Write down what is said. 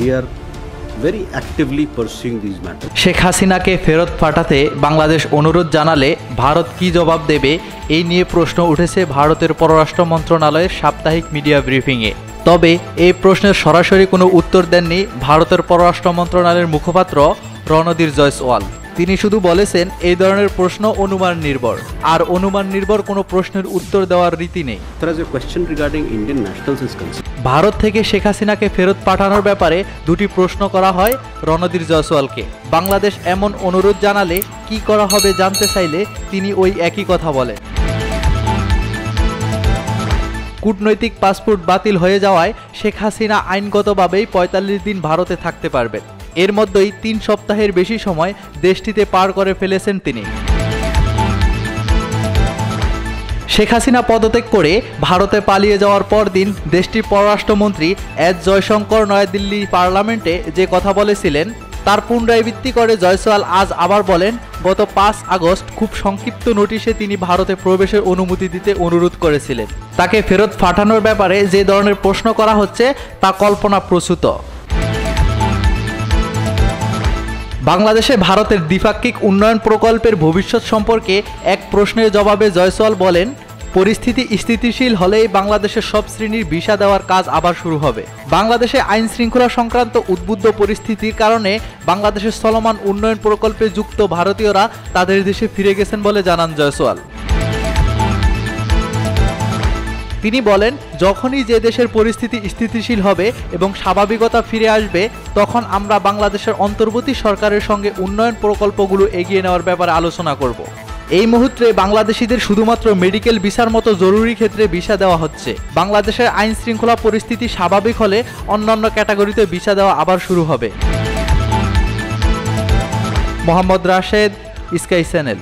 We are very actively pursuing these matters. Sheikh হাসিনাকে ফেরত পাঠাতে বাংলাদেশ অনুরোধ জানালে ভারত কি জবাব দেবে এই নিয়ে প্রশ্ন উঠেছে ভারতের পররাষ্ট্র মন্ত্রণালয়ের সাপ্তাহিক মিডিয়া ব্রিফিংয়ে। তবে এই প্রশ্নের সরাসরি কোনো উত্তর দেননি ভারতের পররাষ্ট্র মন্ত্রণালয়ের মুখপাত্র রণধীর জয়সওয়াল। তিনি শুধু বলেছেন এই ধরনের প্রশ্ন অনুমান নির্ভর, আর অনুমান নির্ভর কোনো প্রশ্নের উত্তর দেওয়ার রীতি নেই। There is a question regarding Indian nationals is concerned. Bharat থেকে শেখ হাসিনাকে ফেরত পাঠানোর ব্যাপারে দুটি প্রশ্ন করা হয় রণধীর জয়সওয়ালকে। বাংলাদেশ এমন অনুরোধ জানালে কি করা হবে জানতে চাইলে তিনি ওই একই কথা বলেন। কূটনৈতিক পাসপোর্ট বাতিল হয়ে যাওয়ায় শেখ হাসিনা আইনগতভাবেই ৪৫ দিন ভারতে থাকতে পারবেন। এর মধ্যেই ৩ সপ্তাহের বেশি সময় দেশটিতে পার করে ফেলেছেন তিনি। শেখ হাসিনা পদত্যাগ করে ভারতে পালিয়ে যাওয়ার পরদিন দেশটির পররাষ্ট্রমন্ত্রী এস জয়শঙ্কর নয়াদিল্লি পার্লামেন্টে যে কথা বলেছিলেন তার পুনরাবৃত্তি করে জয়সওয়াল আজ আবার বলেন, গত ৫ আগস্ট খুব সংক্ষিপ্ত নোটিশে তিনি ভারতে প্রবেশের অনুমতি দিতে অনুরোধ করেছিলেন। তাকে ফেরত পাঠানোর ব্যাপারে যে ধরনের প্রশ্ন করা হচ্ছে তা কল্পনাপ্রসূত। বাংলাদেশে ভারতের দ্বিপাক্ষিক উন্নয়ন প্রকল্পের ভবিষ্যৎ সম্পর্কে এক প্রশ্নের জবাবে জয়সওয়াল বলেন, পরিস্থিতি স্থিতিশীল হলেই বাংলাদেশের সব শ্রেণীর ভিসা দেওয়ার কাজ আবার শুরু হবে। বাংলাদেশে আইন শৃঙ্খলা সংক্রান্ত উদ্বুদ্ধ পরিস্থিতির কারণে বাংলাদেশের চলমান উন্নয়ন প্রকল্পে যুক্ত ভারতীয়রা তাদের দেশে ফিরে গেছেন বলে জানান জয়সওয়াল। তিনি বলেন, যখনই যে দেশের পরিস্থিতি স্থিতিশীল হবে এবং স্বাভাবিকতা ফিরে আসবে তখন আমরা বাংলাদেশের অন্তর্বর্তী সরকারের সঙ্গে উন্নয়ন প্রকল্পগুলো এগিয়ে নেওয়ার ব্যাপারে আলোচনা করব। এই মুহূর্তে বাংলাদেশিদের শুধুমাত্র মেডিকেল ভিসার মতো জরুরি ক্ষেত্রে ভিসা দেওয়া হচ্ছে। বাংলাদেশের আইন শৃঙ্খলা পরিস্থিতি স্বাভাবিক হলে অন্যান্য ক্যাটাগরিতে ভিসা দেওয়া আবার শুরু হবে। Mohammad Rashed, sky channel.